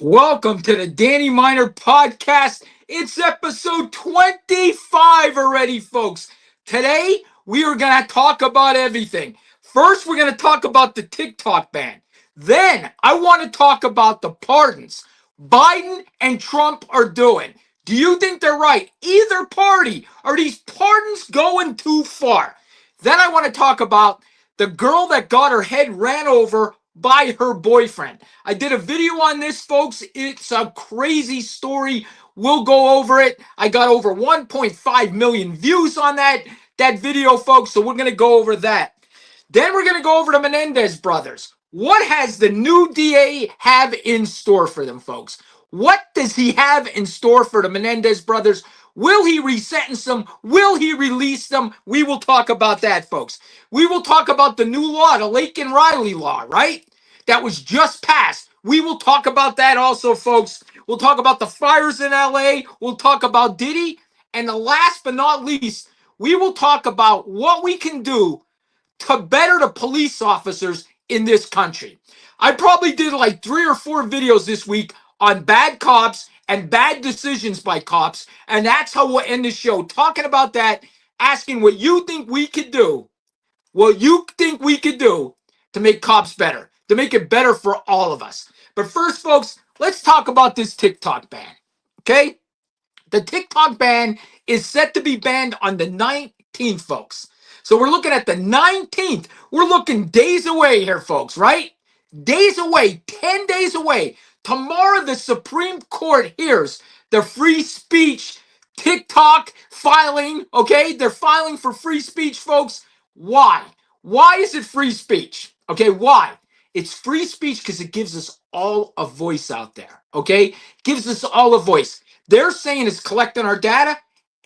Welcome to the Danny Miner podcast. It's episode 25 already, folks. Today, we are going to talk about everything. First, we're going to talk about the TikTok ban. Then, I want to talk about the pardons Biden and Trump are doing. Do you think they're right? Either party. Are these pardons going too far? Then, I want to talk about the girl that got her head ran over by her boyfriend. I did a video on this, folks. It's a crazy story. We'll go over it. I got over 1.5 million views on that video, folks. So we're going to go over that. Then we're going to go over the Menendez brothers. What has the new DA have in store for them, folks? What does he have in store for the Menendez brothers? Will he resentence them? Will he release them? We will talk about that, folks. We will talk about the new law, the Lake and Riley law, right? That was just passed. We will talk about that also, folks. We'll talk about the fires in LA. We'll talk about Diddy. And the last but not least, we will talk about what we can do to better the police officers in this country. I probably did like 3 or 4 videos this week on bad cops and bad decisions by cops. And that's how we'll end the show, talking about that, asking what you think we could do, to make cops better, to make it better for all of us. But first, folks, let's talk about this TikTok ban. Okay? The TikTok ban is set to be banned on the 19th, folks. So we're looking at the 19th. We're looking days away here, folks, right? Days away, 10 days away. Tomorrow, the Supreme Court hears the free speech TikTok filing, okay? They're filing for free speech, folks. Why? Why is it free speech? Okay, why? It's free speech because it gives us all a voice out there, okay? Gives us all a voice. They're saying it's collecting our data.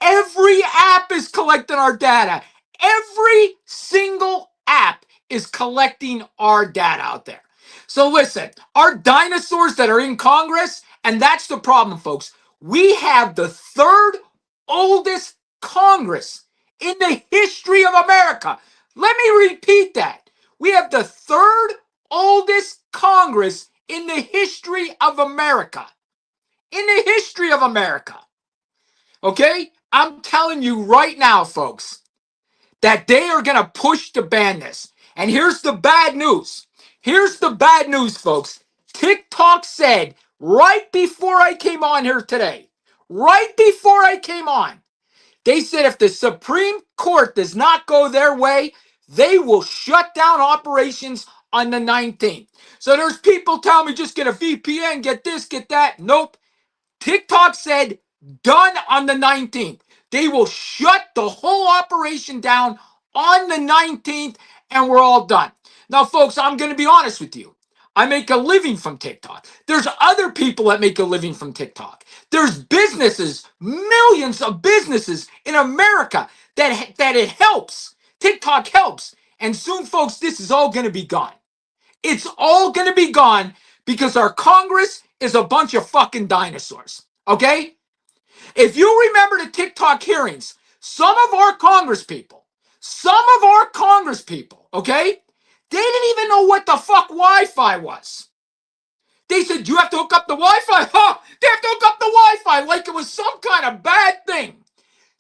Every app is collecting our data. Every single app is collecting our data out there. So listen, our dinosaurs that are in Congress, and that's the problem, folks. We have the third oldest Congress in the history of America. Let me repeat that. We have the third oldest Congress in the history of America. In the history of America. Okay? I'm telling you right now, folks, that they are going to push to ban this. And here's the bad news. Here's the bad news, folks. TikTok said right before I came on here today, right before I came on, they said if the Supreme Court does not go their way, they will shut down operations on the 19th. So there's people telling me just get a VPN, get this, get that. Nope. TikTok said done on the 19th. They will shut the whole operation down on the 19th and we're all done. Now, folks, I'm going to be honest with you. I make a living from TikTok. There's other people that make a living from TikTok. There's businesses, millions of businesses in America that it helps. TikTok helps. And soon, folks, this is all going to be gone. It's all going to be gone because our Congress is a bunch of fucking dinosaurs. Okay? If you remember the TikTok hearings, some of our Congress people, okay, they didn't even know what the fuck Wi-Fi was. They said, you have to hook up the Wi-Fi? Huh? They have to hook up the Wi-Fi like it was some kind of bad thing.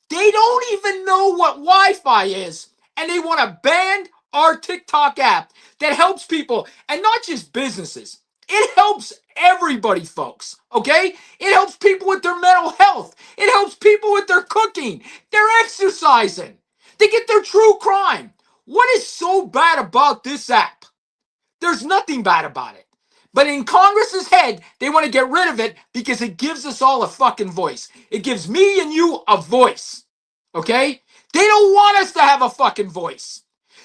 They don't even know what Wi-Fi is, and they want to ban our TikTok app that helps people, and not just businesses. It helps everybody, folks, okay? It helps people with their mental health. It helps people with their cooking, their exercising. They get their true crime. What is so bad about this app? There's nothing bad about it. But in Congress's head, they want to get rid of it because it gives us all a fucking voice. It gives me and you a voice. Okay? They don't want us to have a fucking voice.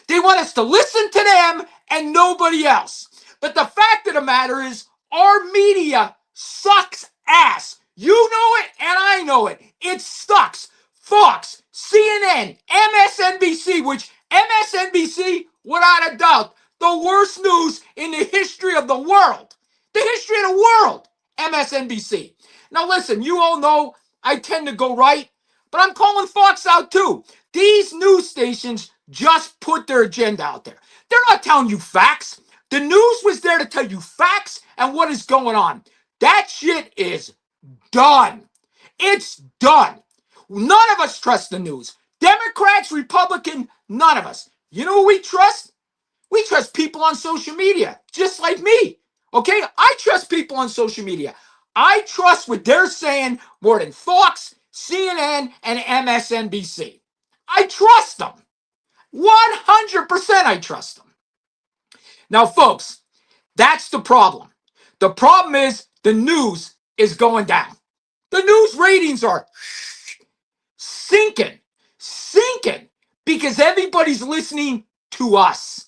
They want us to listen to them and nobody else. But the fact of the matter is, our media sucks ass. You know it and I know it. It sucks. Fox, CNN, MSNBC, which MSNBC, without a doubt, the worst news in the history of the world. The history of the world. MSNBC. Now listen, you all know I tend to go right, but I'm calling Fox out too. These news stations just put their agenda out there. They're not telling you facts. The news was there to tell you facts and what is going on. That shit is done. It's done. None of us trust the news. Democrats, Republican, none of us. You know who we trust? We trust people on social media, just like me. Okay? I trust people on social media. I trust what they're saying more than Fox, CNN, and MSNBC. I trust them. 100% I trust them. Now, folks, that's the problem. The problem is the news is going down. The news ratings are sinking because everybody's listening to us.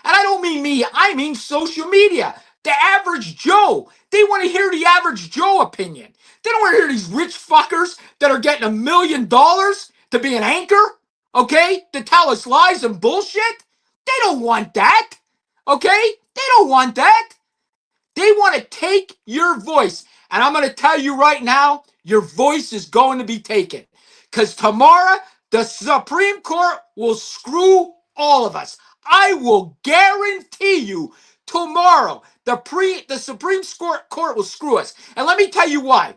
And I don't mean me, I mean social media. The average Joe. They want to hear the average Joe opinion. They don't want to hear these rich fuckers that are getting $1 million to be an anchor, okay? To tell us lies and bullshit. They don't want that, okay? They don't want that. They want to take your voice. And I'm going to tell you right now, your voice is going to be taken. Because tomorrow, the Supreme Court will screw all of us. I will guarantee you tomorrow, the Supreme Court will screw us. And let me tell you why.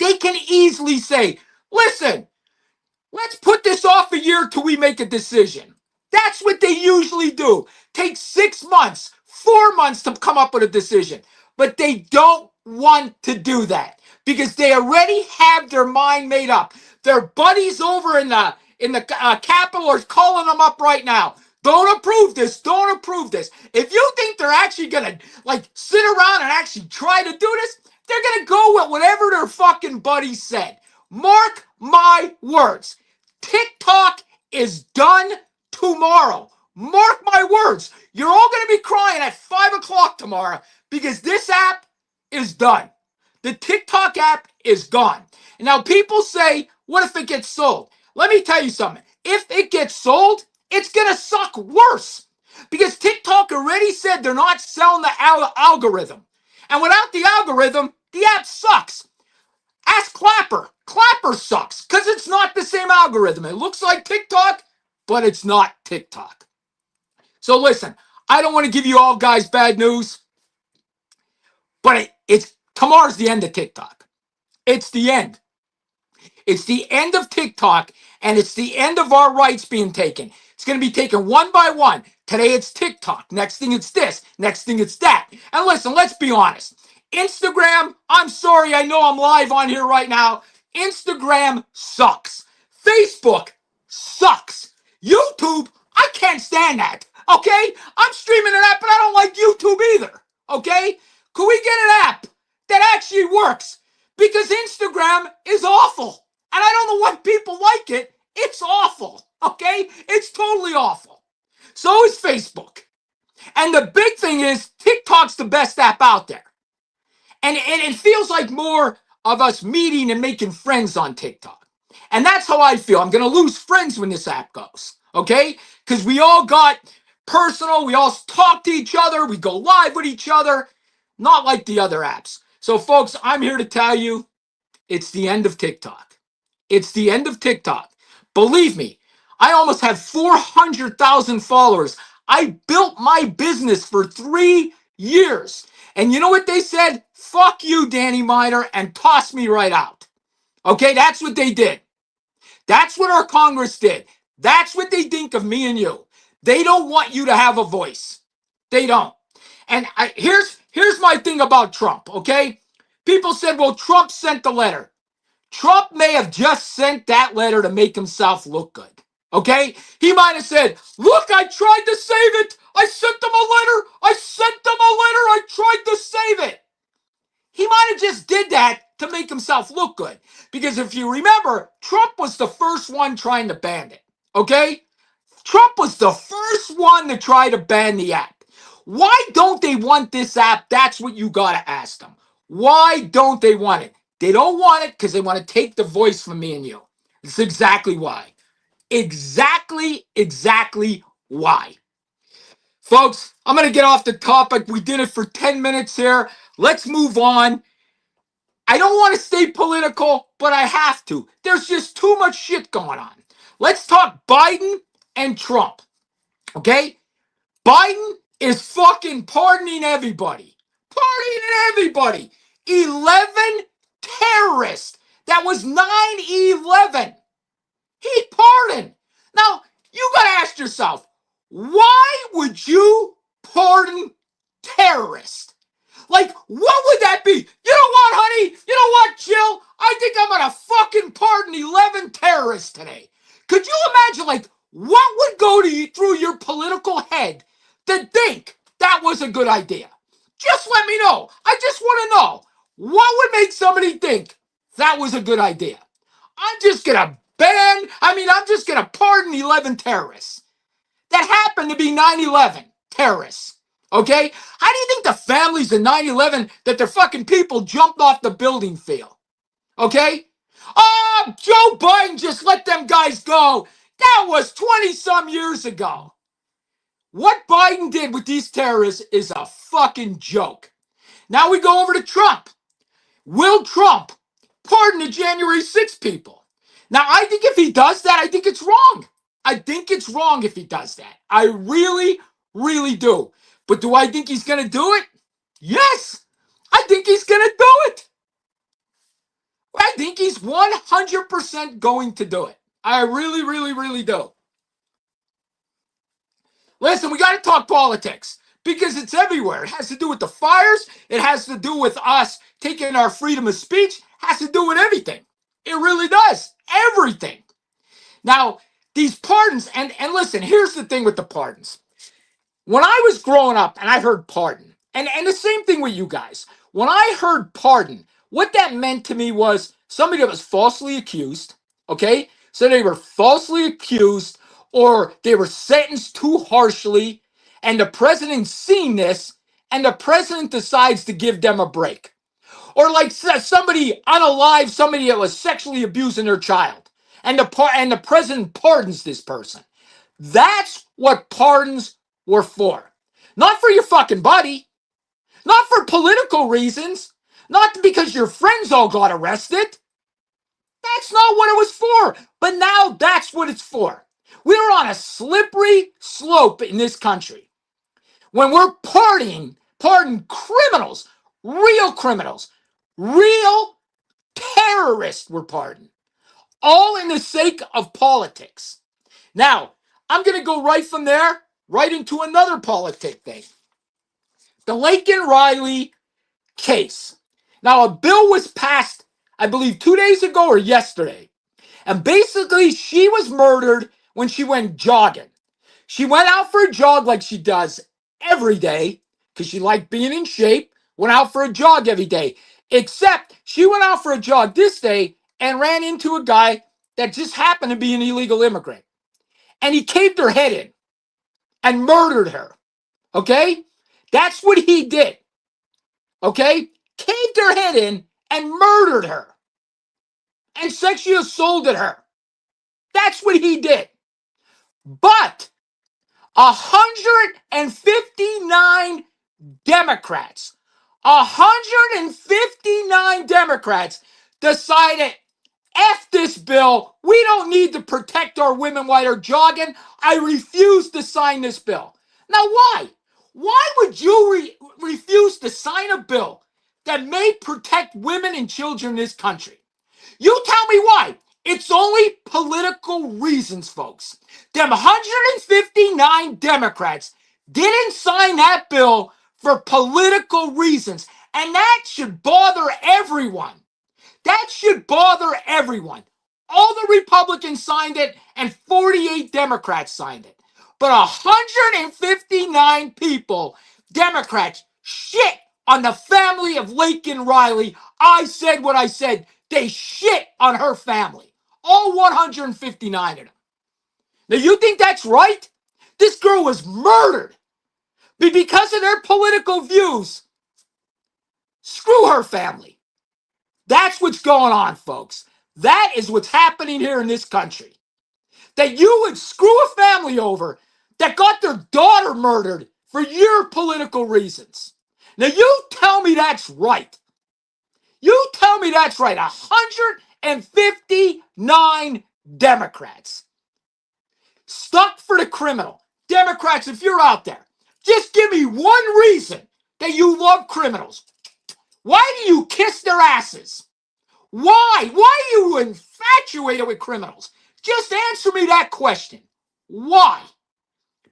They can easily say, listen, let's put this off a year till we make a decision. That's what they usually do. Take 6 months, 4 months to come up with a decision. But they don't want to do that because they already have their mind made up. Their buddies over in the Capitol are calling them up right now. Don't approve this. Don't approve this. If you think they're actually gonna sit around and actually try to do this, they're gonna go with whatever their fucking buddies said. Mark my words. TikTok is done tomorrow. Mark my words. You're all going to be crying at 5 o'clock tomorrow because this app is done. The TikTok app is gone. And now people say, what if it gets sold? Let me tell you something. If it gets sold, it's going to suck worse because TikTok already said they're not selling the algorithm. And without the algorithm, the app sucks. Ask Clapper. Clapper sucks because it's not the same algorithm. It looks like TikTok, but it's not TikTok. So listen, I don't want to give you all guys bad news, but it's tomorrow's the end of TikTok. It's the end. It's the end of TikTok, and it's the end of our rights being taken. It's going to be taken one by one. Today it's TikTok. Next thing it's this. Next thing it's that. And listen, let's be honest. Instagram, I'm sorry, I know I'm live on here right now. Instagram sucks. Facebook sucks. YouTube, I can't stand that. Okay? I'm streaming an app, but I don't like YouTube either. Okay? Could we get an app that actually works? Because Instagram is awful. And I don't know why people like it. It's awful. Okay? It's totally awful. So is Facebook. And the big thing is TikTok's the best app out there. And it feels like more of us meeting and making friends on TikTok. And that's how I feel. I'm going to lose friends when this app goes. Okay? Because we all got personal. We all talk to each other. We go live with each other. Not like the other apps. So, folks, I'm here to tell you it's the end of TikTok. It's the end of TikTok. Believe me, I almost have 400,000 followers. I built my business for 3 years. And you know what they said? Fuck you, Danny Miner, and toss me right out. Okay, that's what they did. That's what our Congress did. That's what they think of me and you. They don't want you to have a voice. They don't. And here's my thing about Trump, okay? People said, well, Trump sent the letter. Trump may have just sent that letter to make himself look good, okay? He might have said, look, I tried to save it. I sent them a letter. I sent them a letter. I tried to save it. He might have just did that to make himself look good. Because if you remember, Trump was the first one trying to ban it, okay? Trump was the first one to try to ban the app. Why don't they want this app? That's what you got to ask them. Why don't they want it? They don't want it because they want to take the voice from me and you. That's exactly why. Exactly why. Folks, I'm going to get off the topic. We did it for 10 minutes here. Let's move on. I don't want to stay political, but I have to. There's just too much shit going on. Let's talk Biden and Trump. Okay? Biden is fucking pardoning everybody. Pardoning everybody. 11 terrorists. That was 9/11. He pardoned. Now, you got to ask yourself, why would you pardon terrorists? Like, what would that be? You know what, honey? You know what, Jill? I think I'm gonna fucking pardon 11 terrorists today. Could you imagine, like, what would go to you through your political head to think that was a good idea? Just let me know. I just want to know what would make somebody think that was a good idea. I'm just gonna pardon 11 terrorists that happened to be 9/11 terrorists. Okay? How do you think the families in 9/11 that their fucking people jumped off the building feel? Okay? Oh, Joe Biden just let them guys go. That was 20 some years ago. What Biden did with these terrorists is a fucking joke. Now we go over to Trump. Will Trump pardon the January 6 people? Now, I think if he does that, I think it's wrong. I think it's wrong if he does that. I really, really do. But do I think he's going to do it? Yes. I think he's going to do it. I think he's 100% going to do it. I really, really, really do. Listen, we got to talk politics because it's everywhere. It has to do with the fires. It has to do with us taking our freedom of speech. It has to do with everything. It really does. Everything. Now, these pardons, and listen, here's the thing with the pardons. When I was growing up and I heard pardon, and the same thing with you guys, when I heard pardon, what that meant to me was somebody that was falsely accused, okay? So they were falsely accused or they were sentenced too harshly, and the president's seen this, and the president decides to give them a break. Or like somebody unalive, somebody that was sexually abusing their child, and the president pardons this person. That's what pardons were for. Not for your fucking buddy. Not for political reasons. Not because your friends all got arrested. That's not what it was for. But now that's what it's for. We're on a slippery slope in this country. When we're pardon criminals, real terrorists were pardoned. All in the sake of politics. Now, I'm going to go right from there, right into another politic thing. The Laken Riley case. Now, a bill was passed, I believe, 2 days ago or yesterday. And basically, she was murdered when she went jogging. She went out for a jog like she does every day because she liked being in shape, went out for a jog every day. Except she went out for a jog this day and ran into a guy that just happened to be an illegal immigrant. And he caved her head in and murdered her. Okay? That's what he did. Okay? Caved her head in and murdered her. And sexually assaulted her. That's what he did. But 159 Democrats, 159 Democrats decided, F this bill. We don't need to protect our women while they're jogging. I refuse to sign this bill. Now, why? Why would you refuse to sign a bill that may protect women and children in this country? You tell me why. It's only political reasons, folks. Them 159 Democrats didn't sign that bill for political reasons. And that should bother everyone. That should bother everyone. All the Republicans signed it and 48 Democrats signed it. But 159 people, Democrats, shit on the family of Laken Riley. I said what I said. They shit on her family. All 159 of them. Now, you think that's right? This girl was murdered. But because of their political views, screw her family. That's what's going on, folks. That is what's happening here in this country. That you would screw a family over that got their daughter murdered for your political reasons. Now, you tell me that's right. You tell me that's right. 159 Democrats stuck for the criminal. Democrats, if you're out there, just give me one reason that you love criminals. Why do you kiss their asses? Why? Why are you infatuated with criminals? Just answer me that question. Why?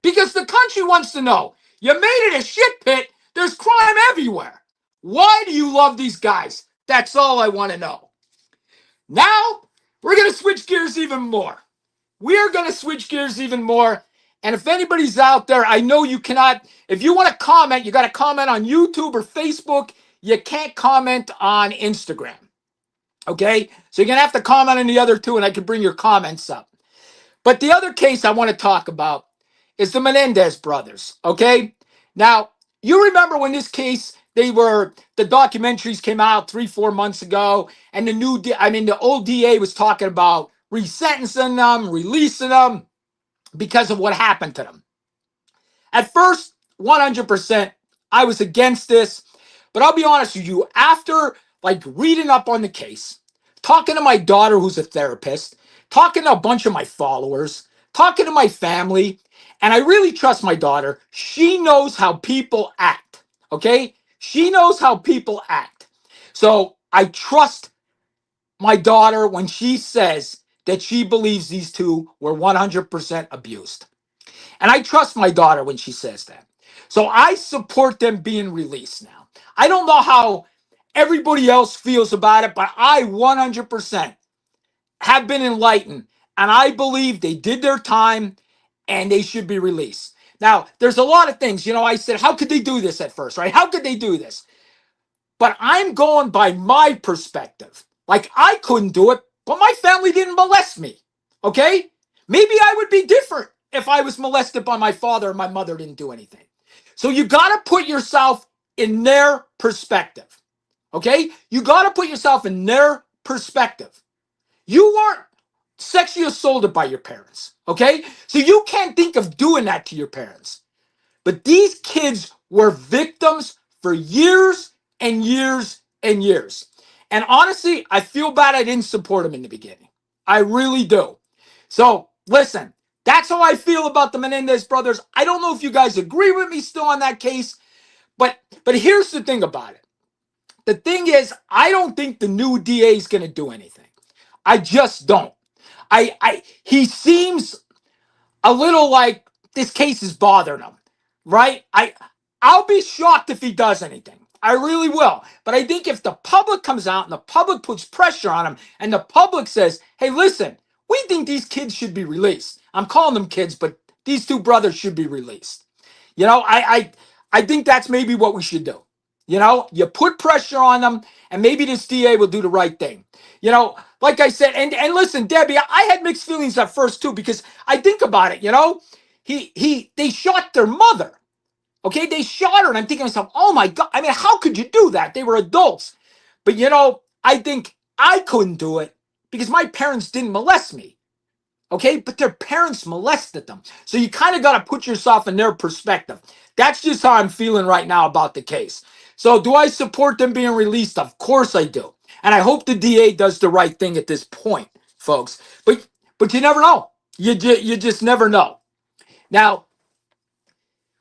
Because the country wants to know. You made it a shit pit. There's crime everywhere. Why do you love these guys? That's all I want to know. Now, we're going to switch gears even more. We are going to switch gears even more. And if anybody's out there, I know you cannot, if you want to comment, you got to comment on YouTube or Facebook. You can't comment on Instagram. Okay? So you're going to have to comment on the other two, and I can bring your comments up. But the other case I want to talk about is the Menendez brothers. Okay? Now, you remember when this case, the documentaries came out 3-4 months ago, and the old DA was talking about resentencing them, releasing them because of what happened to them. At first, 100%, I was against this, but I'll be honest with you, after like reading up on the case, talking to my daughter who's a therapist, talking to a bunch of my followers, talking to my family, and I really trust my daughter. She knows how people act, okay? She knows how people act. So I trust my daughter when she says that she believes these two were 100% abused. And I trust my daughter when she says that. So I support them being released now. I don't know how everybody else feels about it, but I 100% have been enlightened. And I believe they did their time and they should be released. Now, there's a lot of things, I said, how could they do this at first, right? How could they do this? But I'm going by my perspective. Like, I couldn't do it, but my family didn't molest me. Okay? Maybe I would be different if I was molested by my father and my mother didn't do anything. So you got to put yourself in their perspective. Okay? You got to put yourself in their perspective. You weren't sexually assaulted by your parents. Okay? So you can't think of doing that to your parents. But these kids were victims for years and years and years. And honestly, I feel bad I didn't support them in the beginning. I really do. So listen, that's how I feel about the Menendez brothers. I don't know if you guys agree with me still on that case, but here's the thing about it. The thing is, I don't think the new DA is going to do anything. I just don't. He seems a little like this case is bothering him, right? I'll be shocked if he does anything. I really will. But I think if the public comes out and the public puts pressure on him and the public says, hey, listen, we think these kids should be released. I'm calling them kids, but these two brothers should be released. I think that's maybe what we should do. You put pressure on them and maybe this DA will do the right thing. Like I said, and listen, Debbie, I had mixed feelings at first too, because I think about it, they shot their mother. Okay, they shot her, and I'm thinking to myself, oh my God, I mean, how could you do that? They were adults. But I think I couldn't do it because my parents didn't molest me. Okay, but their parents molested them. So you kind of got to put yourself in their perspective. That's just how I'm feeling right now about the case. So do I support them being released? Of course I do. And I hope the DA does the right thing at this point, folks. But you never know. You just never know. Now,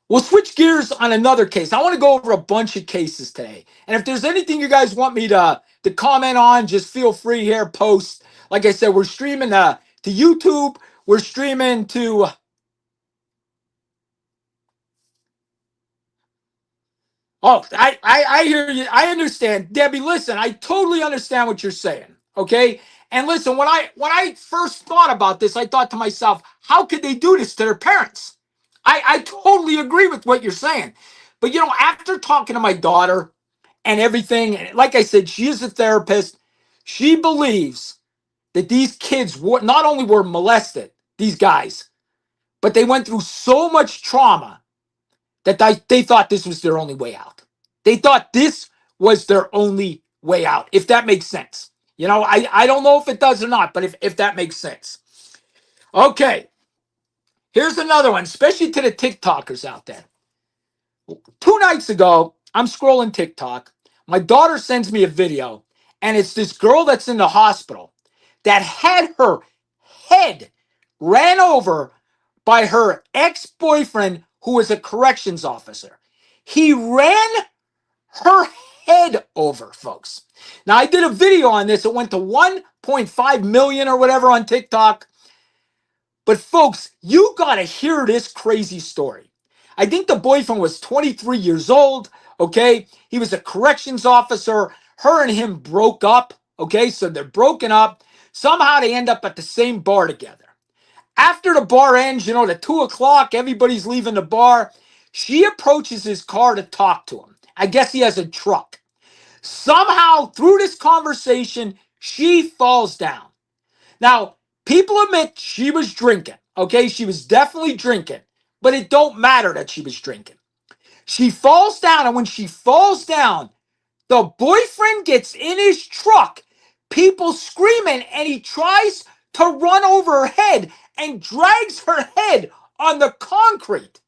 we'll switch gears on another case. I want to go over a bunch of cases today. And if there's anything you guys want me to comment on, just feel free here, post. Like I said, we're streaming to YouTube. We're streaming to... Oh, I hear you. I understand. Debbie, listen, I totally understand what you're saying. Okay? And listen, when I first thought about this, I thought to myself, how could they do this to their parents? I totally agree with what you're saying. But after talking to my daughter and everything, like I said, she is a therapist. She believes that these kids not only were molested, these guys, but they went through so much trauma that they thought this was their only way out. They thought this was their only way out, if that makes sense. I don't know if it does or not, but if that makes sense. Okay, here's another one, especially to the TikTokers out there. 2 nights ago, I'm scrolling TikTok. My daughter sends me a video, and it's this girl that's in the hospital that had her head ran over by her ex-boyfriend who was a corrections officer. He ran her head over, folks. Now, I did a video on this. It went to 1.5 million or whatever on TikTok. But folks, you got to hear this crazy story. I think the boyfriend was 23 years old, okay? He was a corrections officer. Her and him broke up, okay? So they're broken up. Somehow they end up at the same bar together. After the bar ends, you know, at 2 o'clock, everybody's leaving the bar. She approaches his car to talk to him. I guess he has a truck. Somehow, through this conversation, she falls down. Now, people admit she was drinking, okay? She was definitely drinking, but it don't matter that she was drinking. She falls down, and when she falls down, the boyfriend gets in his truck, people screaming, and he tries to run over her head and drags her head on the concrete.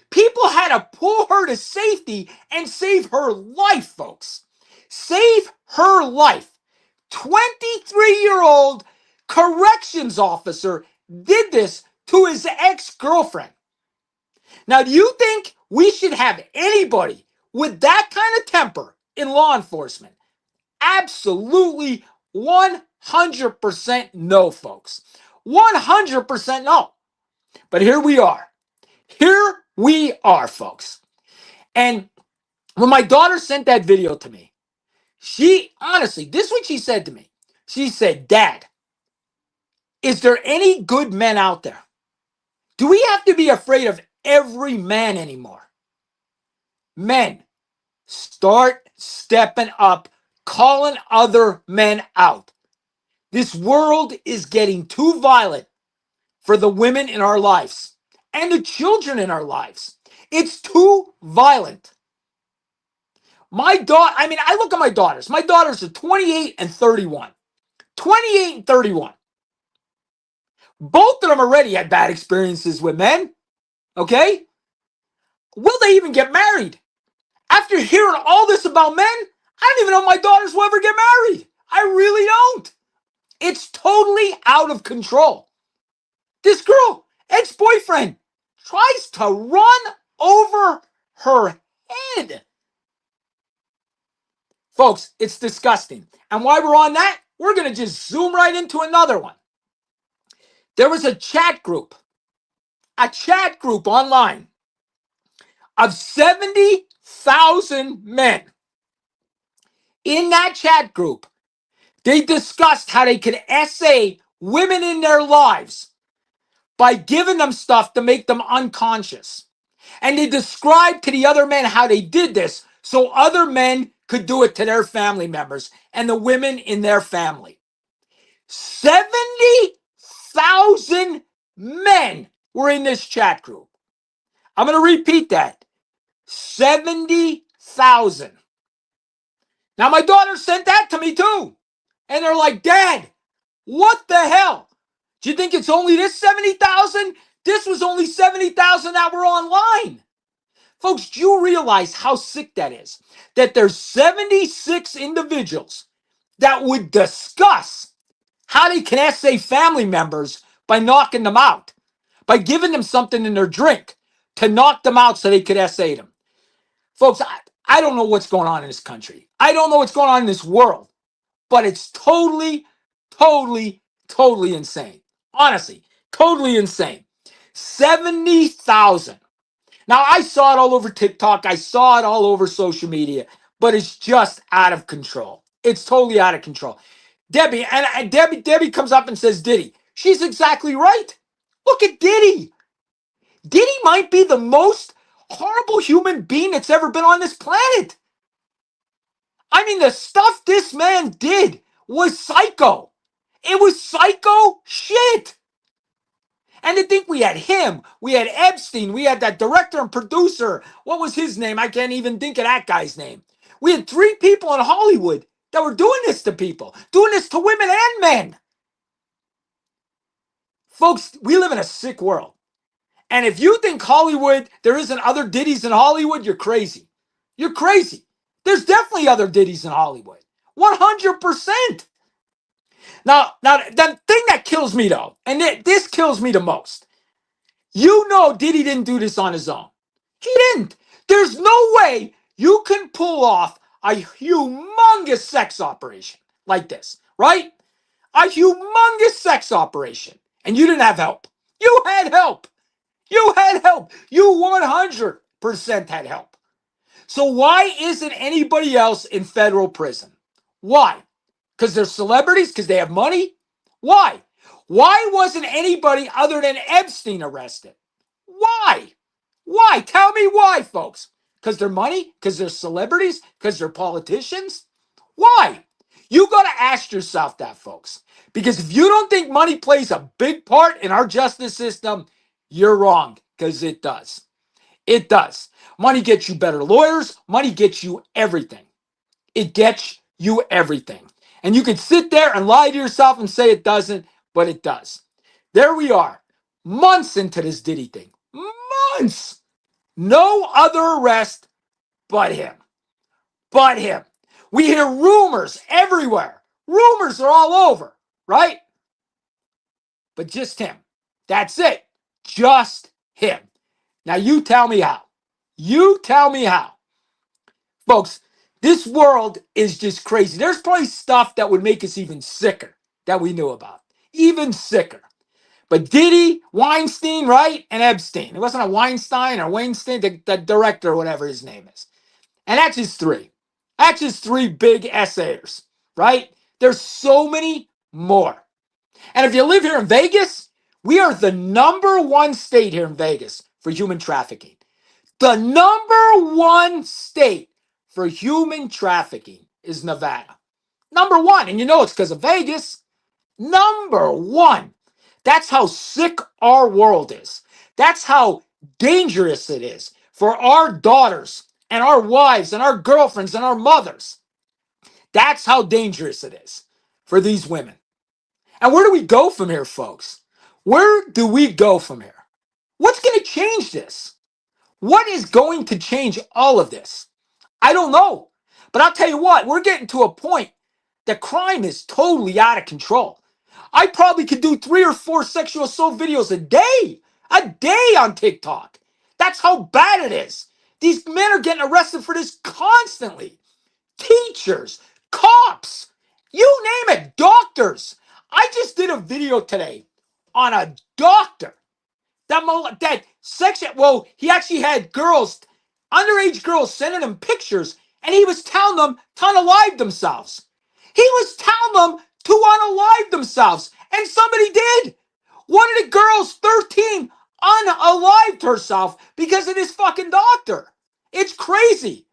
People had to pull her to safety and save her life, folks. Save her life. 23-year-old corrections officer did this to his ex-girlfriend. Now, do you think we should have anybody with that kind of temper in law enforcement? Absolutely 100% no, folks. 100% no. But here we are. Here we are, folks. And when my daughter sent that video to me, she, honestly, this is what she said to me. She said, Dad, is there any good men out there? Do we have to be afraid of every man anymore? Men, start stepping up, calling other men out. This world is getting too violent for the women in our lives and the children in our lives. It's too violent. My daughter, I mean, I look at my daughters. My daughters are 28 and 31. 28 and 31. Both of them already had bad experiences with men. Okay? Will they even get married? After hearing all this about men, I don't even know if my daughters will ever get married. I really don't. It's totally out of control. This girl, ex-boyfriend, tries to run over her head. Folks, it's disgusting. And while we're on that, we're going to just zoom right into another one. There was a chat group online of 70,000 men. In that chat group, they discussed how they could essay women in their lives by giving them stuff to make them unconscious. And they described to the other men how they did this so other men could do it to their family members and the women in their family. 70,000 men were in this chat group. I'm going to repeat that. 70,000. Now, my daughter sent that to me too. And they're like, Dad, what the hell? Do you think it's only this 70,000? This was only 70,000 that were online. Folks, do you realize how sick that is? That there's 76 individuals that would discuss how they can essay family members by knocking them out, by giving them something in their drink to knock them out so they could essay them. Folks, I don't know what's going on in this country. I don't know what's going on in this world, but it's totally insane. Honestly, totally insane. 70,000. Now, I saw it all over TikTok. I saw it all over social media, but it's just out of control. It's totally out of control. Debbie, and Debbie comes up and says, Diddy. She's exactly right. Look at Diddy. Diddy might be the most horrible human being that's ever been on this planet. I mean, the stuff this man did was psycho. It was psycho shit. And to think we had him, we had Epstein, we had that director and producer. What was his name? I can't even think of that guy's name. We had 3 people in Hollywood that were doing this to people, doing this to women and men. Folks, we live in a sick world. And if you think Hollywood, there isn't other Diddies in Hollywood, you're crazy. You're crazy. There's definitely other Diddies in Hollywood. 100%. Now, the thing that kills me, though, and this kills me the most, you know Diddy didn't do this on his own. He didn't. There's no way you can pull off a humongous sex operation like this, right? A humongous sex operation. And you didn't have help. You had help. You had help. You 100% had help. So why isn't anybody else in federal prison? Why? Because they're celebrities? Because they have money? Why? Why wasn't anybody other than Epstein arrested? Why? Why? Tell me why, folks. Because they're money? Because they're celebrities? Because they're politicians? Why? You got to ask yourself that, folks. Because if you don't think money plays a big part in our justice system, you're wrong. Because it does. It does. Money gets you better lawyers. Money gets you everything. It gets you everything. And you can sit there and lie to yourself and say it doesn't, but it does. There we are, months into this Diddy thing. Months. No other arrest but him. But him. We hear rumors everywhere. Rumors are all over, right? But just him. That's it. Just him. Now you tell me how. You tell me how. Folks, this world is just crazy. There's probably stuff that would make us even sicker that we knew about. Even sicker. But Diddy, Weinstein, right? And Epstein. It wasn't a Weinstein or Weinstein, the director or whatever his name is. And that's just three. That's just three big essayers, right? There's so many more. And if you live here in Vegas, we are the #1 state here in Vegas for human trafficking. The #1 state for human trafficking is Nevada. #1. And you know it's because of Vegas. #1. That's how sick our world is. That's how dangerous it is for our daughters and our wives and our girlfriends and our mothers. That's how dangerous it is for these women. And where do we go from here, folks? Where do we go from here? What's going to change this? What is going to change all of this? I don't know. But I'll tell you what, we're getting to a point that crime is totally out of control. I probably could do 3 or 4 sexual assault videos a day on TikTok. That's how bad it is. These men are getting arrested for this constantly. Teachers, cops, you name it, doctors. I just did a video today on a doctor that section. Well, he actually had girls, underage girls, sending him pictures, and he was telling them to unalive themselves. He was telling them to unalive themselves, and somebody did. One of the girls, 13, unalived herself because of this fucking doctor. It's crazy.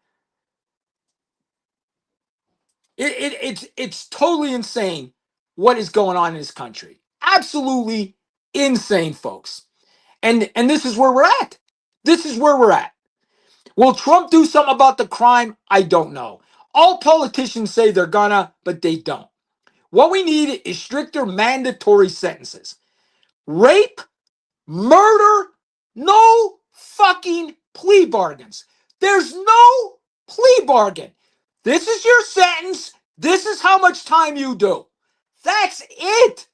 It's totally insane what is going on in this country. Absolutely insane, folks. And this is where we're at. This is where we're at. Will Trump do something about the crime? I don't know. All politicians say they're gonna, but they don't. What we need is stricter mandatory sentences. Rape, murder, no fucking plea bargains. There's no plea bargain. This is your sentence. This is how much time you do. That's it.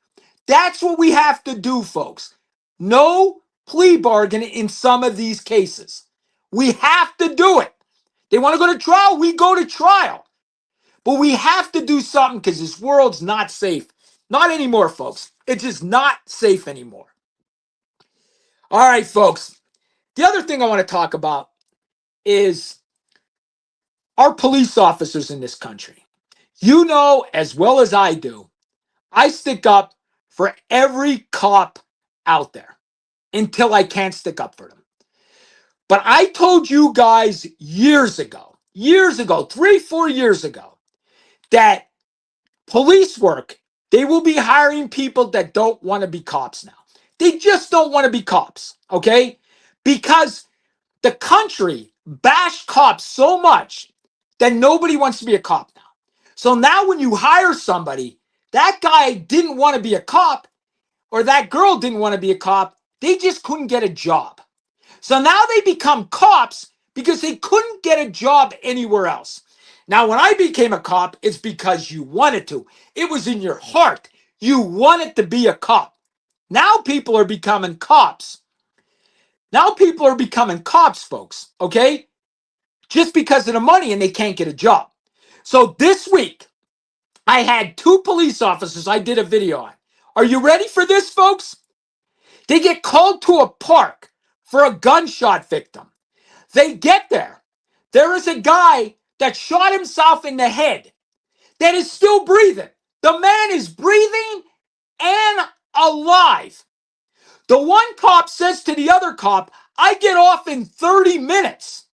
That's what we have to do, folks. No plea bargain in some of these cases. We have to do it. They want to go to trial, we go to trial. But we have to do something because this world's not safe. Not anymore, folks. It's just not safe anymore. All right, folks. The other thing I want to talk about is our police officers in this country. You know as well as I do, I stick up for every cop out there until I can't stick up for them. But I told you guys years ago, 3, 4 years ago, that police work, they will be hiring people that don't want to be cops now. They just don't want to be cops, okay? Because the country bashed cops so much that nobody wants to be a cop now. So now when you hire somebody, that guy didn't want to be a cop or that girl didn't want to be a cop, they just couldn't get a job. So now they become cops because they couldn't get a job anywhere else. Now, when I became a cop, it's because you wanted to. It was in your heart. You wanted to be a cop. Now people are becoming cops. Now people are becoming cops, folks, okay? Just because of the money and they can't get a job. So this week, I had two police officers I did a video on. Are you ready for this, folks? They get called to a park for a gunshot victim. They get there. There is a guy that shot himself in the head that is still breathing. The man is breathing and alive. The one cop says to the other cop, I get off in 30 minutes.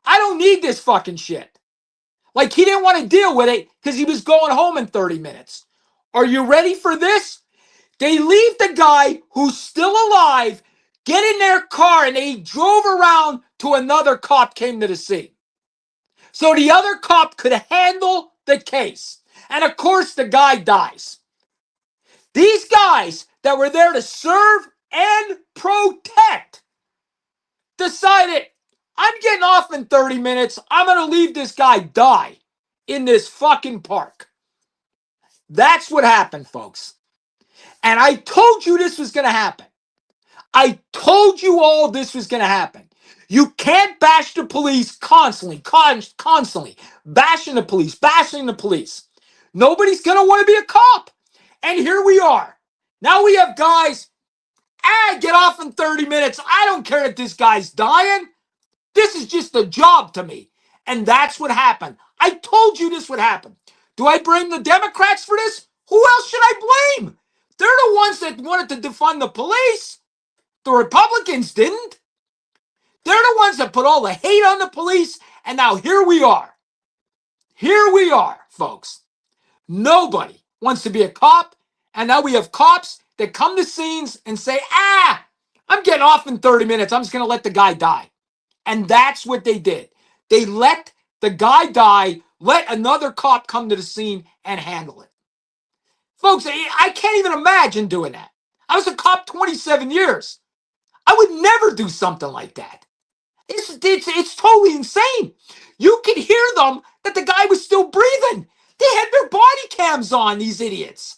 I don't need this fucking shit. Like he didn't want to deal with it because he was going home in 30 minutes. Are you ready for this? They leave the guy who's still alive, get in their car, and they drove around to another cop came to the scene. So the other cop could handle the case. And of course, the guy dies. These guys that were there to serve and protect decided, I'm getting off in 30 minutes. I'm going to leave this guy die in this fucking park. That's what happened, folks. And I told you this was going to happen. I told you all this was going to happen. You can't bash the police constantly, constantly bashing the police, bashing the police. Nobody's going to want to be a cop. And here we are. Now we have guys, get off in 30 minutes. I don't care if this guy's dying. This is just a job to me. And that's what happened. I told you this would happen. Do I blame the Democrats for this? Who else should I blame? They're the ones that wanted to defund the police. The Republicans didn't. They're the ones that put all the hate on the police. And now here we are. Here we are, folks. Nobody wants to be a cop. And now we have cops that come to scenes and say, I'm getting off in 30 minutes. I'm just going to let the guy die. And that's what they did. They let the guy die, let another cop come to the scene and handle it. Folks, I can't even imagine doing that. I was a cop 27 years. I would never do something like that. It's totally insane. You could hear them that the guy was still breathing. They had their body cams on, these idiots.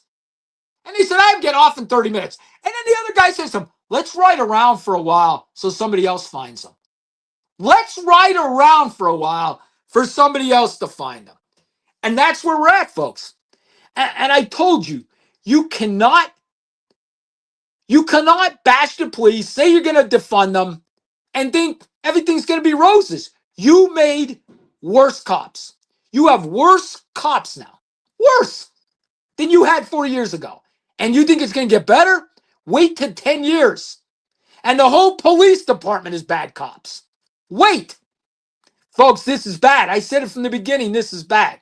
And they said, I'm getting off in 30 minutes. And then the other guy says to him, let's ride around for a while so somebody else finds them. Let's ride around for a while for somebody else to find them. And that's where we're at, folks. And I told you, you cannot bash the police, say you're going to defund them, and think everything's going to be roses. You made worse cops. You have worse cops now. Worse than you had 4 years ago. And you think it's going to get better? Wait till 10 years. And the whole police department is bad cops. Wait. Folks, this is bad. I said it from the beginning. This is bad.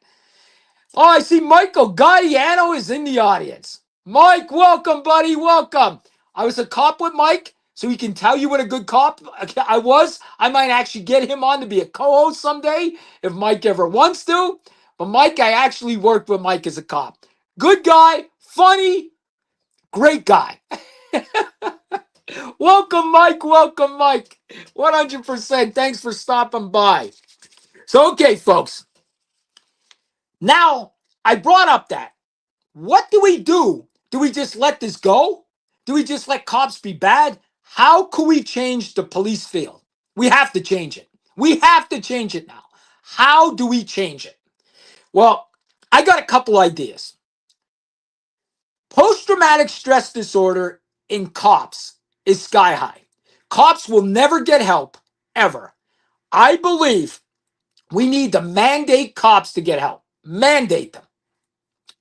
Oh, I see Michael Gaudiano is in the audience. Mike, welcome, buddy. Welcome. I was a cop with Mike, so he can tell you what a good cop I was. I might actually get him on to be a co-host someday if Mike ever wants to. But Mike, I actually worked with Mike as a cop. Good guy, funny, great guy. Welcome, Mike. Welcome, Mike. 100%. Thanks for stopping by. So, okay, folks. Now, I brought up that. What do we do? Do we just let this go? Do we just let cops be bad? How can we change the police field? We have to change it. We have to change it now. How do we change it? Well, I got a couple ideas. Post-traumatic stress disorder in cops is sky high. Cops will never get help, ever. I believe we need to mandate cops to get help. Mandate them.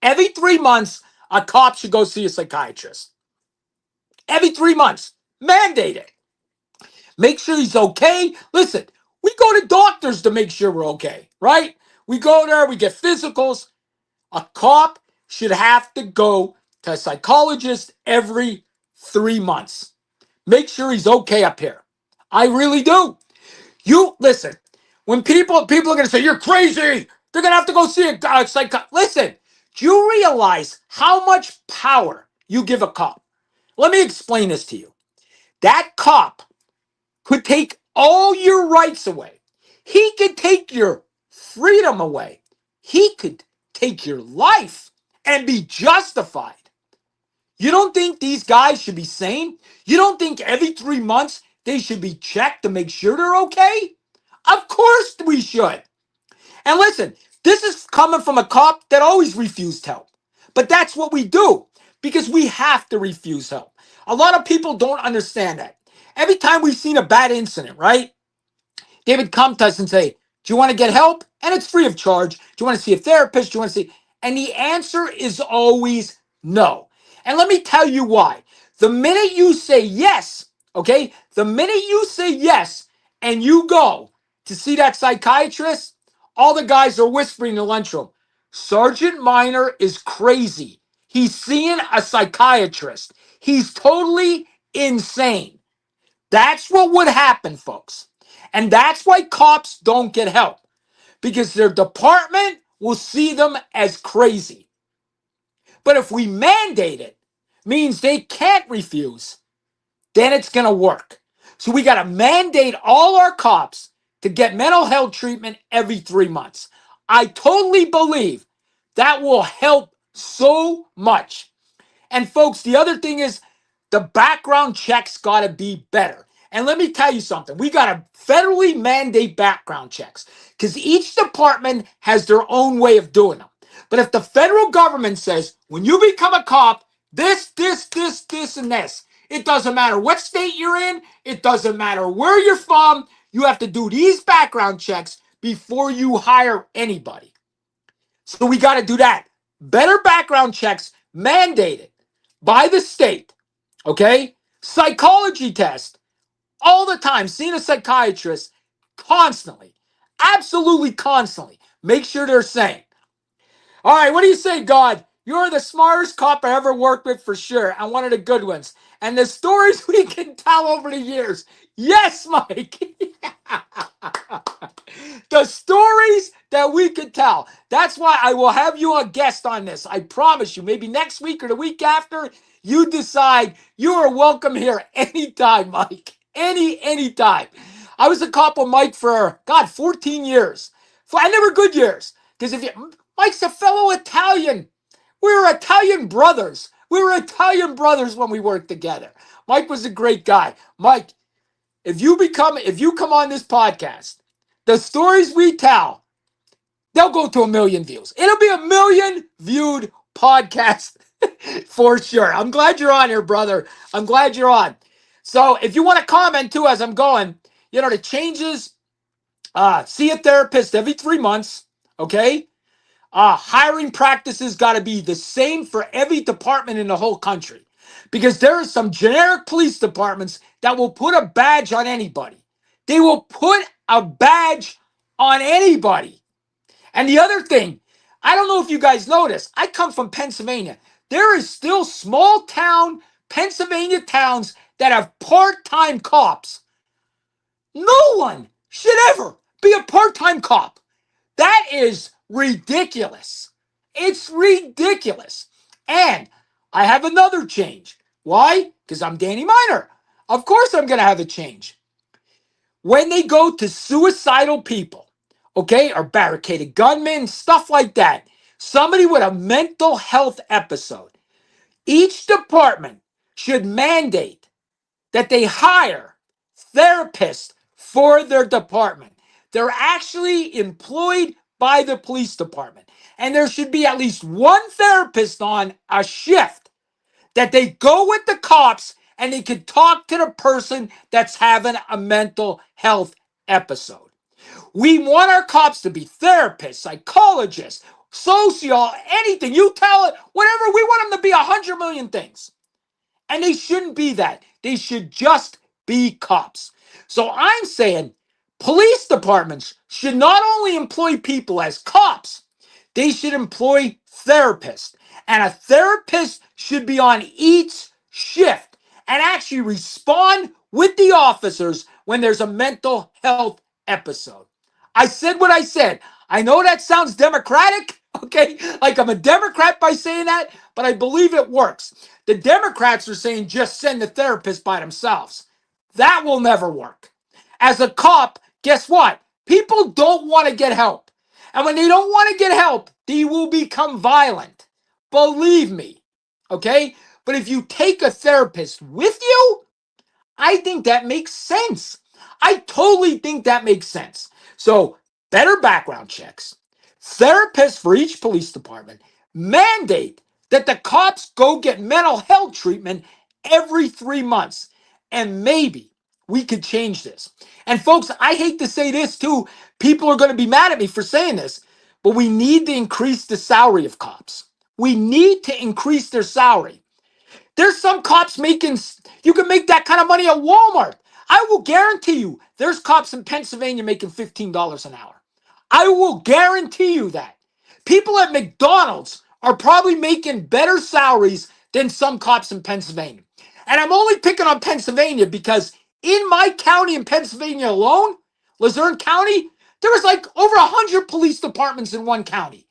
Every 3 months, a cop should go see a psychiatrist. Every 3 months. Mandate it. Make sure he's okay. Listen, we go to doctors to make sure we're okay, right? We go there, we get physicals. A cop should have to go to a psychologist every 3 months. Make sure he's okay up here. I really do. You listen, when people are going to say, you're crazy, they're going to have to go see a psychologist. Listen, do you realize how much power you give a cop? Let me explain this to you. That cop could take all your rights away. He could take your freedom away. He could take your life and be justified. You don't think these guys should be sane? You don't think every 3 months they should be checked to make sure they're okay? Of course we should. And listen, This is coming from a cop that always refused help. But that's what we do because we have to refuse help. A lot of people don't understand that. Every time we've seen a bad incident, right? They would come to us and say, do you want to get help? And it's free of charge. Do you want to see a therapist? Do you want to see? And the answer is always no. And let me tell you why. The minute you say yes, okay, the minute you say yes and you go to see that psychiatrist, all the guys are whispering in the lunchroom, Sergeant Minor is crazy. He's seeing a psychiatrist. He's totally insane. That's what would happen, folks. And that's why cops don't get help because their department will see them as crazy. But if we mandate it, means they can't refuse, then it's going to work. So we got to mandate all our cops to get mental health treatment every 3 months. I totally believe that will help so much. And folks, the other thing is the background checks got to be better. And let me tell you something. We got to federally mandate background checks because each department has their own way of doing them. But if the federal government says, when you become a cop, this, and this, it doesn't matter what state you're in, it doesn't matter where you're from, you have to do these background checks before you hire anybody. So we got to do that. Better background checks mandated by the state, okay? Psychology test all the time, seeing a psychiatrist constantly, absolutely constantly. Make sure they're sane. All right, what do you say, God? You're the smartest cop I ever worked with for sure, and one of the good ones. And the stories we can tell over the years. Yes, Mike. The stories that we could tell. That's why I will have you a guest on this. I promise you. Maybe next week or the week after, you decide you are welcome here anytime, Mike. Anytime. I was a cop with Mike for, God, 14 years. I never good years. Because if you, Mike's a fellow Italian. We were Italian brothers. We were Italian brothers when we worked together. Mike was a great guy. Mike, if you come on this podcast, the stories we tell, they'll go to 1 million views. It'll be 1 million viewed podcast for sure. I'm glad you're on here, brother. I'm glad you're on. So if you want to comment too as I'm going, the changes, see a therapist every 3 months, okay? Hiring practices got to be the same for every department in the whole country because there are some generic police departments that will put a badge on anybody. They will put a badge on anybody. And the other thing, I don't know if you guys notice, I come from Pennsylvania. There is still small town Pennsylvania towns that have part-time cops. No one should ever be a part-time cop. That is ridiculous. It's ridiculous. And I have another change. Why? Because I'm Danny Miner. Of course I'm going to have a change. When they go to suicidal people, okay, or barricaded gunmen, stuff like that, somebody with a mental health episode, each department should mandate that they hire therapists for their department. They're actually employed by the police department. And there should be at least one therapist on a shift that they go with the cops and they can talk to the person that's having a mental health episode. We want our cops to be therapists, psychologists, anything. You tell it, whatever. We want them to be 100 million things. And they shouldn't be that. They should just be cops. So I'm saying police departments should not only employ people as cops, they should employ therapists. And a therapist should be on each shift and actually respond with the officers when there's a mental health episode. I said what I said. I know that sounds democratic, okay? Like I'm a Democrat by saying that, but I believe it works. The Democrats are saying just send the therapist by themselves. That will never work. As a cop, guess what? People don't want to get help. And when they don't want to get help, they will become violent. Believe me, okay? But if you take a therapist with you, I think that makes sense. I totally think that makes sense. So, better background checks, Therapists for each police department mandate that the cops go get mental health treatment every 3 months. And maybe we could change this. And folks, I hate to say this too. People are going to be mad at me for saying this, but we need to increase the salary of cops. We need to increase their salary. There's some cops making, you can make that kind of money at Walmart. I will guarantee you, there's cops in Pennsylvania making $15 an hour. I will guarantee you that. People at McDonald's are probably making better salaries than some cops in Pennsylvania. And I'm only picking on Pennsylvania because in my county in Pennsylvania alone, Luzerne County, there was like over 100 police departments in one county.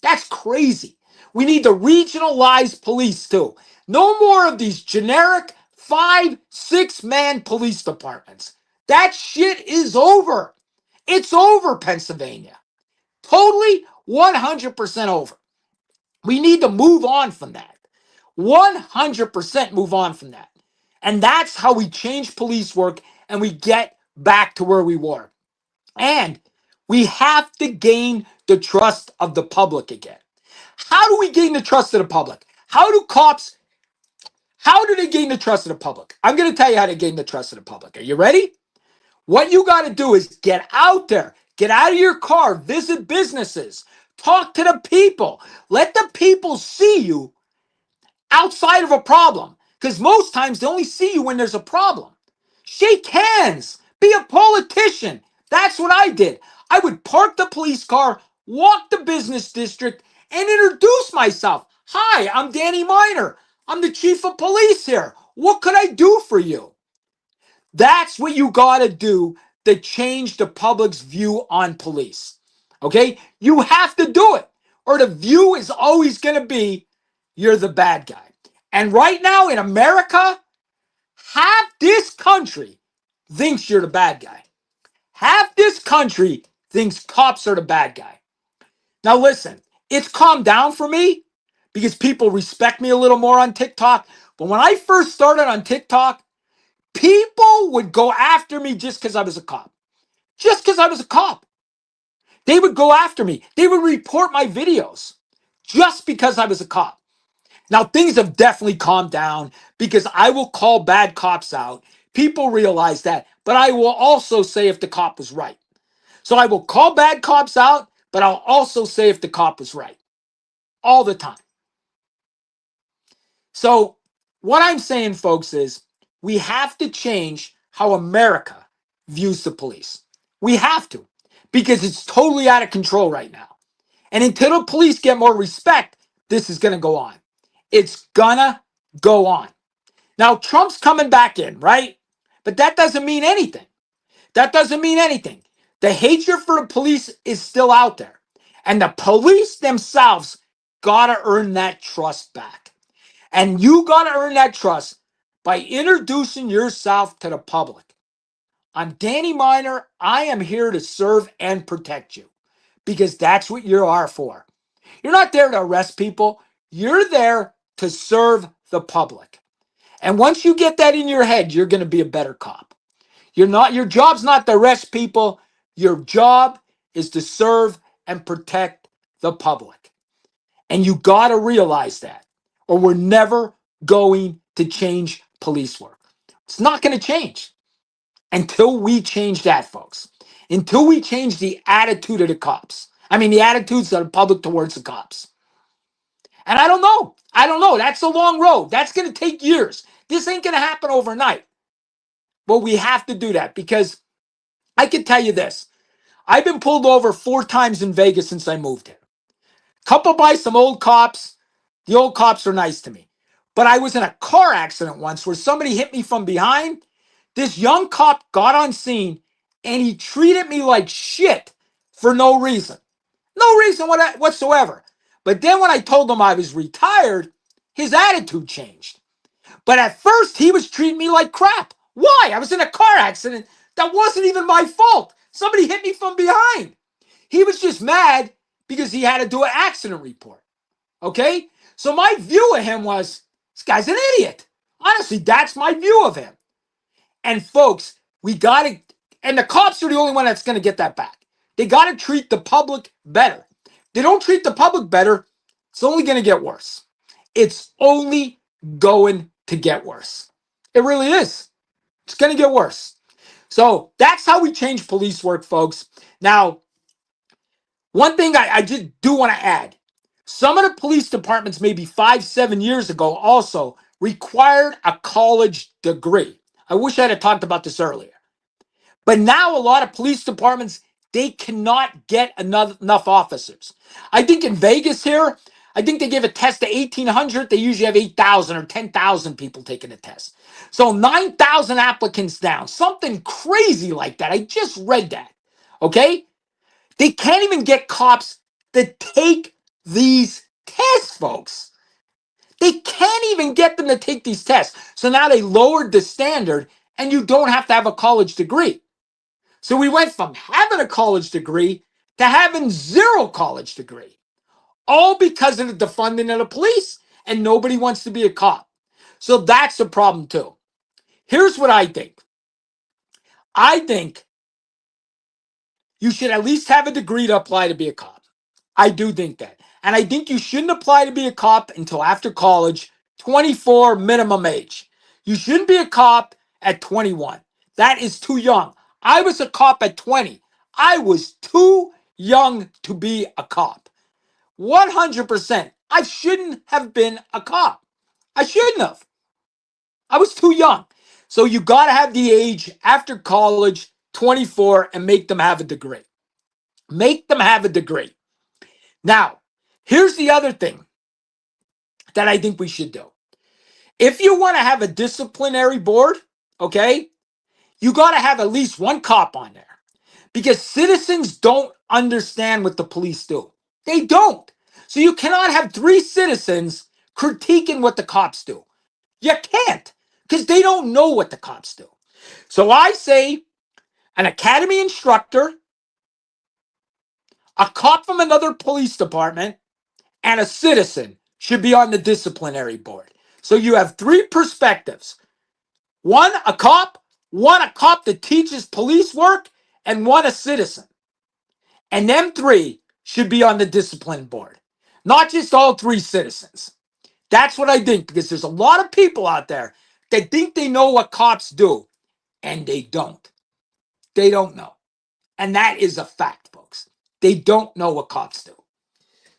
That's crazy. We need to regionalize police too. No more of these generic 5, 6 man police departments. That shit is over. It's over, Pennsylvania. Totally 100% over. We need to move on from that. 100% move on from that. And that's how we change police work and we get back to where we were. And we have to gain the trust of the public again. How do we gain the trust of the public? How do they gain the trust of the public? I'm going to tell you how to gain the trust of the public. Are you ready? What you got to do is get out there, get out of your car, visit businesses, talk to the people, let the people see you outside of a problem. Because most times they only see you when there's a problem. Shake hands, be a politician. That's what I did. I would park the police car, walk the business district, and introduce myself. Hi, I'm Danny Miner. I'm the chief of police here. What could I do for you? That's what you got to do to change the public's view on police. Okay? You have to do it, or the view is always going to be you're the bad guy. And right now in America, half this country thinks you're the bad guy. Half this country thinks cops are the bad guy. Now listen, it's calmed down for me because people respect me a little more on TikTok. But when I first started on TikTok, people would go after me just because I was a cop. Just because I was a cop. They would go after me. They would report my videos just because I was a cop. Now, things have definitely calmed down because I will call bad cops out. People realize that. But I will also say if the cop was right. So I will call bad cops out, but I'll also say if the cop was right. All the time. So what I'm saying, folks, is we have to change how America views the police. We have to, because it's totally out of control right now. And until the police get more respect, this is going to go on. It's gonna go on. Now, Trump's coming back in, right? But that doesn't mean anything. That doesn't mean anything. The hatred for the police is still out there. And the police themselves got to earn that trust back. And you got to earn that trust by introducing yourself to the public. I'm Danny Miner. I am here to serve and protect you because that's what you are for. You're not there to arrest people. You're there to serve the public. And once you get that in your head, you're going to be a better cop. Your job's not to arrest people. Your job is to serve and protect the public. And you got to realize that, or we're never going to change police work. It's not going to change until we change that, folks. Until we change the attitude of the cops. I mean, the attitudes of the public towards the cops. And I don't know. I don't know. That's a long road. That's going to take years. This ain't going to happen overnight. But we have to do that because I can tell you this. I've been pulled over 4 times in Vegas since I moved here. Couple by some old cops. The old cops are nice to me. But I was in a car accident once where somebody hit me from behind. This young cop got on scene and he treated me like shit for no reason. No reason whatsoever. But then when I told him I was retired, his attitude changed. But at first, he was treating me like crap. Why? I was in a car accident. That wasn't even my fault. Somebody hit me from behind. He was just mad because he had to do an accident report. Okay? So my view of him was, this guy's an idiot. Honestly, that's my view of him. And folks, we got to, and the cops are the only one that's going to get that back. They got to treat the public better. they don't treat the public better, it's only going to get worse. It's only going to get worse. It really is. It's going to get worse. So that's how we change police work, folks. Now, one thing I just do want to add, some of the police departments, maybe 5-7 years ago, also required a college degree. I wish I had talked about this earlier. But now a lot of police departments, they cannot get enough officers. I think in Vegas here, I think they give a test to 1,800. They usually have 8,000 or 10,000 people taking a test. So 9,000 applicants down, something crazy like that. I just read that. Okay? They can't even get cops to take these tests, folks. They can't even get them to take these tests. So now they lowered the standard and you don't have to have a college degree. So we went from having a college degree to having zero college degree, all because of the defunding of the police, and nobody wants to be a cop. So that's a problem too. Here's what I think. I think you should at least have a degree to apply to be a cop. I do think that. And I think you shouldn't apply to be a cop until after college, 24 minimum age. You shouldn't be a cop at 21. That is too young. I was a cop at 20. I was too young to be a cop. 100%. I shouldn't have been a cop. I shouldn't have. I was too young. So you got to have the age after college, 24, and make them have a degree. Make them have a degree. Now, here's the other thing that I think we should do. If you want to have a disciplinary board, okay, you got to have at least one cop on there because citizens don't understand what the police do. They don't. So you cannot have 3 citizens critiquing what the cops do. You can't because they don't know what the cops do. So I say an academy instructor, a cop from another police department, and a citizen should be on the disciplinary board. So you have 3 perspectives. One, a cop that teaches police work, and one, a citizen. And them 3 should be on the discipline board, not just all 3 citizens. That's what I think, because there's a lot of people out there that think they know what cops do, and they don't. They don't know. And that is a fact, folks. They don't know what cops do.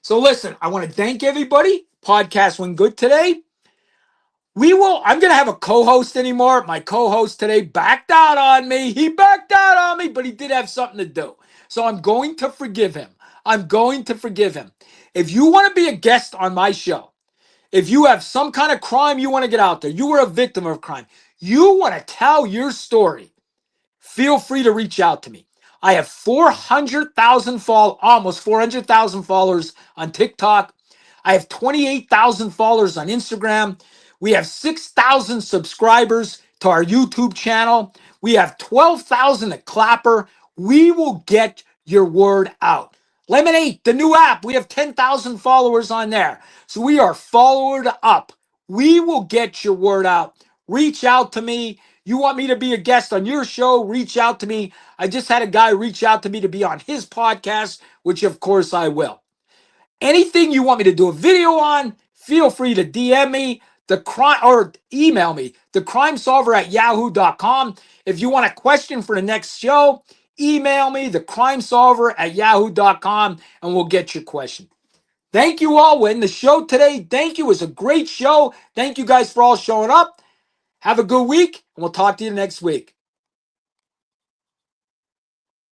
So listen, I want to thank everybody. Podcast went good today. I'm going to have a co-host anymore. My co-host today backed out on me. He backed out on me, but he did have something to do. So I'm going to forgive him. I'm going to forgive him. If you want to be a guest on my show, if you have some kind of crime you want to get out there, you were a victim of crime, you want to tell your story, feel free to reach out to me. I have 400,000 almost 400,000 followers on TikTok. I have 28,000 followers on Instagram. We have 6,000 subscribers to our YouTube channel. We have 12,000 at Clapper. We will get your word out. Lemonade, the new app, we have 10,000 followers on there. So we are followed up. We will get your word out. Reach out to me. You want me to be a guest on your show? Reach out to me. I just had a guy reach out to me to be on his podcast, which of course I will. Anything you want me to do a video on, feel free to DM me or email me, thecrimesolver@yahoo.com. If you want a question for the next show, email me, thecrimesolver@yahoo.com, and we'll get your question. Thank you all. We're in the show today. Thank you. It was a great show. Thank you guys for all showing up. Have a good week, and we'll talk to you next week.